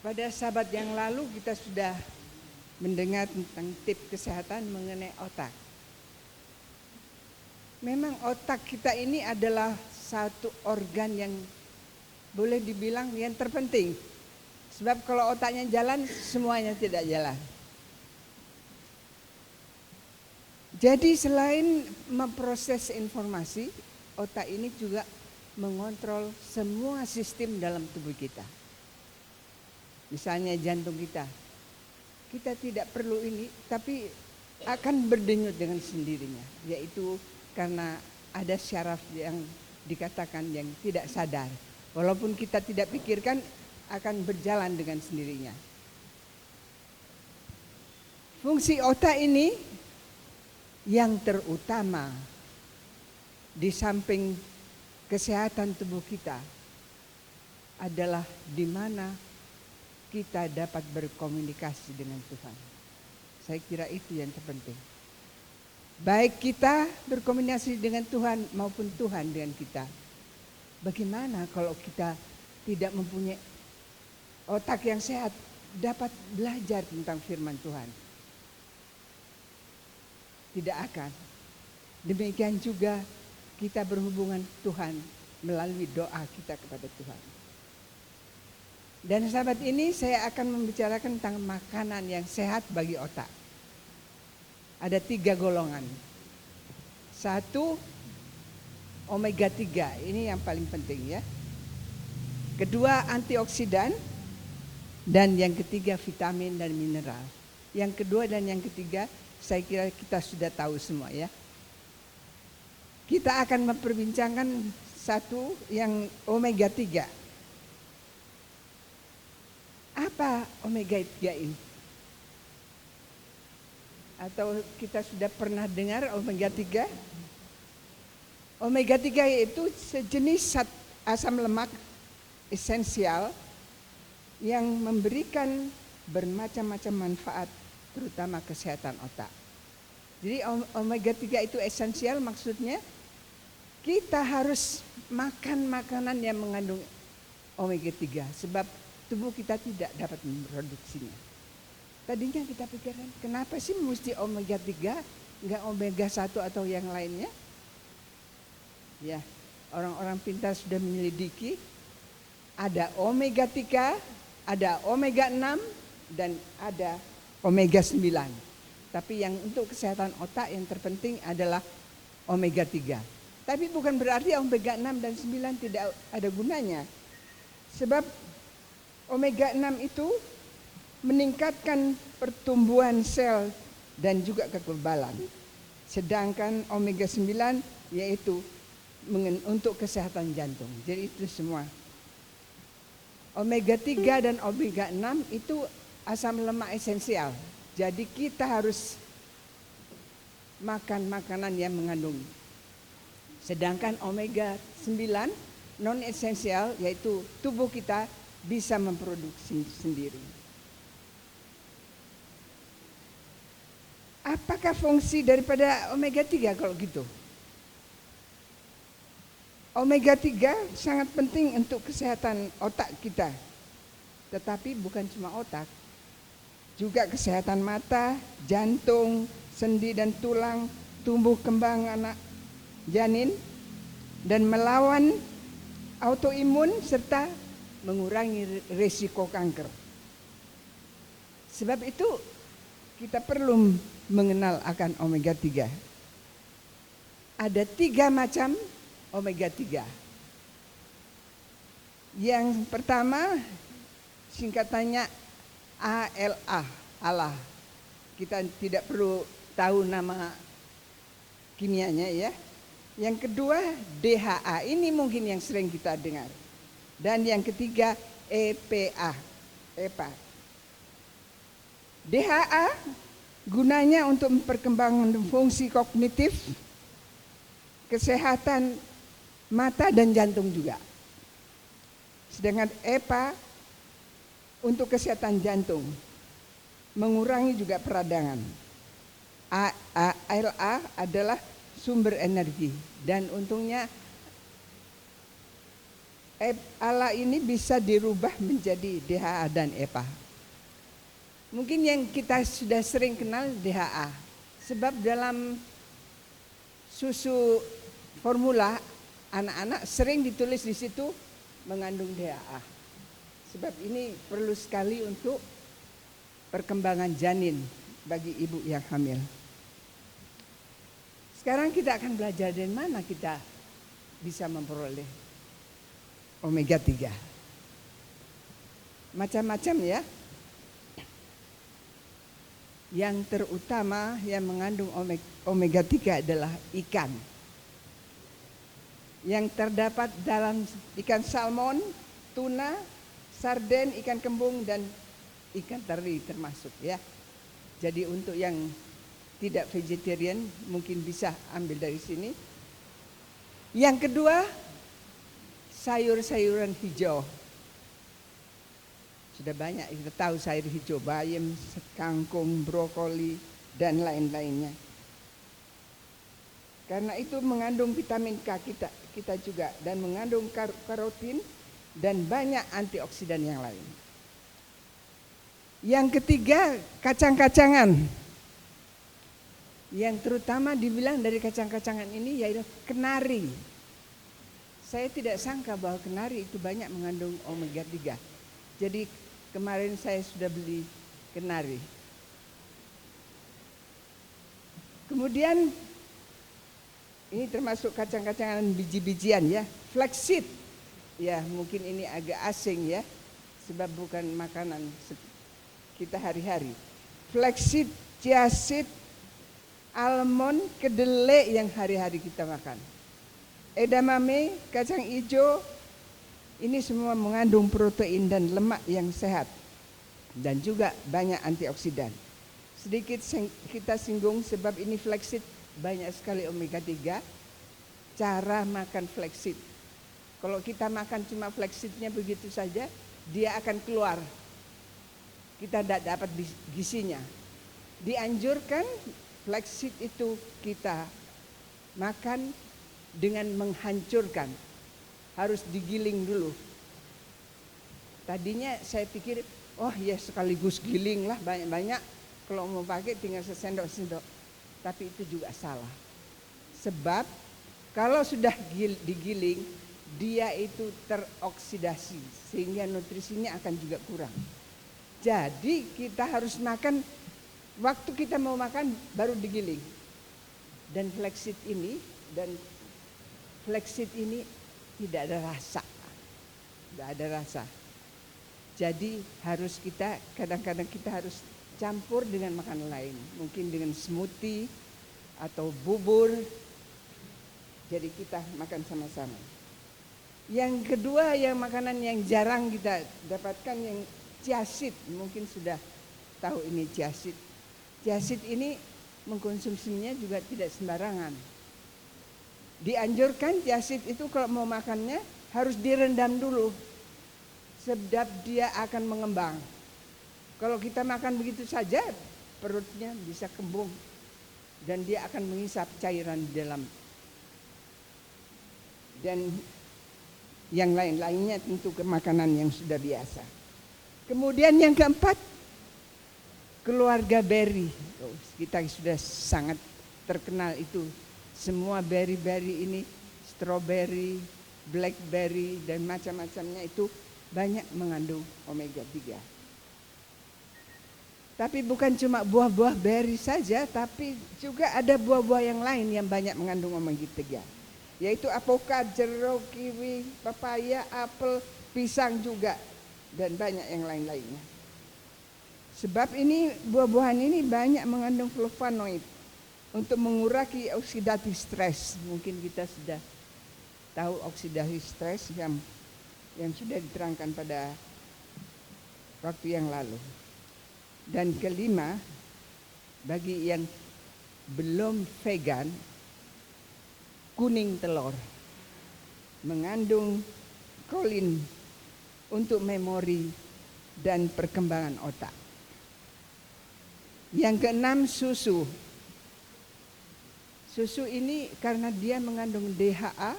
Pada sahabat yang lalu kita sudah mendengar tentang tips kesehatan mengenai otak. Memang otak kita ini adalah satu organ yang boleh dibilang yang terpenting. Sebab kalau otaknya jalan, semuanya tidak jalan. Jadi selain memproses informasi, otak ini juga mengontrol semua sistem dalam tubuh kita. Misalnya jantung kita tidak perlu ini, tapi akan berdenyut dengan sendirinya, yaitu karena ada syaraf yang dikatakan yang tidak sadar. Walaupun kita tidak pikirkan, akan berjalan dengan sendirinya. Fungsi otak ini yang terutama di samping kesehatan tubuh kita adalah di mana kita dapat berkomunikasi dengan Tuhan. Saya kira itu yang terpenting. Baik kita berkomunikasi dengan Tuhan maupun Tuhan dengan kita. Bagaimana kalau kita tidak mempunyai otak yang sehat, dapat belajar tentang firman Tuhan? Tidak akan. Demikian juga kita berhubungan Tuhan melalui doa kita kepada Tuhan. Dan sahabat ini saya akan membicarakan tentang makanan yang sehat bagi otak. Ada 3 golongan. 1, omega 3, ini yang paling penting ya. Kedua, antioksidan. Dan yang ketiga, vitamin dan mineral. Yang kedua dan yang ketiga, saya kira kita sudah tahu semua ya. Kita akan memperbincangkan satu yang omega 3. Apa omega 3 ini? Atau kita sudah pernah dengar omega 3? Omega 3 itu sejenis asam lemak esensial yang memberikan bermacam-macam manfaat, terutama kesehatan otak. Jadi omega 3 itu esensial, maksudnya kita harus makan makanan yang mengandung omega 3 sebab tubuh kita tidak dapat memproduksinya. Tadinya kita pikirkan, kenapa sih mesti omega 3, enggak omega 1 atau yang lainnya? Ya, orang-orang pintar sudah menyelidiki, ada omega 3, ada omega 6, dan ada omega 9. Tapi yang untuk kesehatan otak yang terpenting adalah omega 3. Tapi bukan berarti omega 6 dan 9 tidak ada gunanya. Sebab omega 6 itu meningkatkan pertumbuhan sel dan juga kekebalan. Sedangkan omega 9 yaitu untuk kesehatan jantung. Jadi itu semua. Omega 3 dan omega 6 itu asam lemak esensial. Jadi kita harus makan makanan yang mengandung. Sedangkan omega 9 non esensial yaitu tubuh kita bisa memproduksi sendiri. Apakah fungsi daripada omega 3 kalau gitu? Omega 3 sangat penting untuk kesehatan otak kita. Tetapi bukan cuma otak, juga kesehatan mata, jantung, sendi dan tulang, tumbuh kembang anak janin, dan melawan autoimun serta mengurangi risiko kanker. Sebab itu kita perlu mengenal akan omega 3. Ada 3 macam omega 3. Yang pertama singkatannya ALA, Allah. Kita tidak perlu tahu nama kimianya ya. Yang kedua DHA, ini mungkin yang sering kita dengar. Dan yang ketiga EPA. DHA gunanya untuk memperkembangkan fungsi kognitif, kesehatan mata dan jantung juga. Sedangkan EPA untuk kesehatan jantung, mengurangi juga peradangan. ALA adalah sumber energi dan untungnya ALA ini bisa dirubah menjadi DHA dan EPA. Mungkin yang kita sudah sering kenal DHA, sebab dalam susu formula anak-anak sering ditulis di situ mengandung DHA. Sebab ini perlu sekali untuk perkembangan janin bagi ibu yang hamil. Sekarang kita akan belajar dari mana kita bisa memperoleh omega 3. Macam-macam ya. Yang terutama yang mengandung omega 3 adalah ikan. Yang terdapat dalam ikan salmon, tuna, sarden, ikan kembung, dan ikan teri termasuk ya. Jadi untuk yang tidak vegetarian mungkin bisa ambil dari sini. Yang kedua, sayur-sayuran hijau. Sudah banyak kita tahu sayur hijau, bayam, kangkung, brokoli, dan lain-lainnya. Karena itu mengandung vitamin K kita juga, dan mengandung karotin dan banyak antioksidan yang lain. Yang ketiga, kacang-kacangan. Yang terutama dibilang dari kacang-kacangan ini yaitu kenari. Saya tidak sangka bahwa kenari itu banyak mengandung omega 3. Jadi kemarin saya sudah beli kenari. Kemudian ini termasuk kacang-kacangan biji-bijian ya. Flaxseed. Ya, mungkin ini agak asing ya. Sebab bukan makanan kita hari-hari. Flaxseed, chia seed, almond, kedelai yang hari-hari kita makan. Edamame, kacang hijau, ini semua mengandung protein dan lemak yang sehat dan juga banyak antioksidan. Sedikit kita singgung sebab ini flaxseed banyak sekali omega 3. Cara makan flaxseed. Kalau kita makan cuma flaxseednya begitu saja, dia akan keluar. Kita tidak dapat gizinya. Dianjurkan flaxseed itu kita makan dengan menghancurkan, harus digiling dulu. Tadinya saya pikir, oh ya sekaligus giling lah banyak-banyak, kalau mau pakai tinggal sesendok-sendok. Tapi itu juga salah. Sebab kalau sudah digiling, dia itu teroksidasi sehingga nutrisinya akan juga kurang. Jadi kita harus makan, waktu kita mau makan baru digiling. Dan flaxseed ini tidak ada rasa. Tidak ada rasa. Jadi harus kita kadang-kadang kita harus campur dengan makanan lain. Mungkin dengan smoothie atau bubur. Jadi kita makan sama-sama. Yang kedua yang makanan yang jarang kita dapatkan yang chia seed. Mungkin sudah tahu ini chia seed. Chia seed ini mengkonsumsinya juga tidak sembarangan. Dianjurkan chia seed itu kalau mau makannya harus direndam dulu. Sebab dia akan mengembang. Kalau kita makan begitu saja, perutnya bisa kembung. Dan dia akan menghisap cairan di dalam. Dan yang lain-lainnya tentu ke makanan yang sudah biasa. Kemudian yang keempat, keluarga berry. Kita sudah sangat terkenal itu. Semua berry-berry ini, strawberry, blackberry, dan macam-macamnya itu banyak mengandung omega 3. Tapi bukan cuma buah-buah berry saja, tapi juga ada buah-buah yang lain yang banyak mengandung omega 3. Yaitu apokat, jeruk, kiwi, papaya, apel, pisang juga, dan banyak yang lain-lainnya. Sebab ini buah-buahan ini banyak mengandung flavonoid untuk mengurangi oksidatif stres. Mungkin kita sudah tahu oksidatif stres yang sudah diterangkan pada waktu yang lalu. Dan kelima, bagi yang belum vegan, kuning telur mengandung kolin untuk memori dan perkembangan otak. Yang keenam, susu. Susu ini karena dia mengandung DHA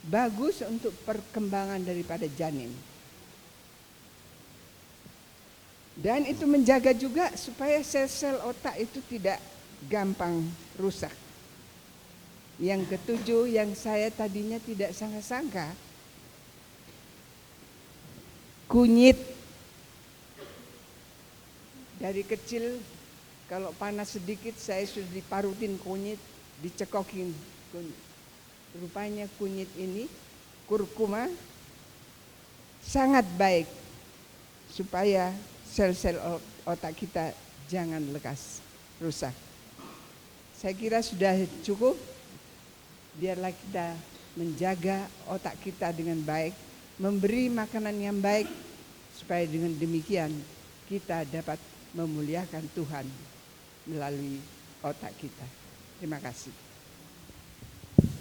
bagus untuk perkembangan daripada janin. Dan itu menjaga juga supaya sel-sel otak itu tidak gampang rusak. Yang ketujuh yang saya tadinya tidak sangka-sangka, kunyit. Dari kecil kalau panas sedikit saya sudah diparutin kunyit, dicekokin kunyit. Rupanya kunyit ini, kurkuma, sangat baik supaya sel-sel otak kita jangan lekas rusak. Saya kira sudah cukup. Biarlah kita menjaga otak kita dengan baik, memberi makanan yang baik, supaya dengan demikian kita dapat memuliakan Tuhan melalui otak kita. Terima kasih.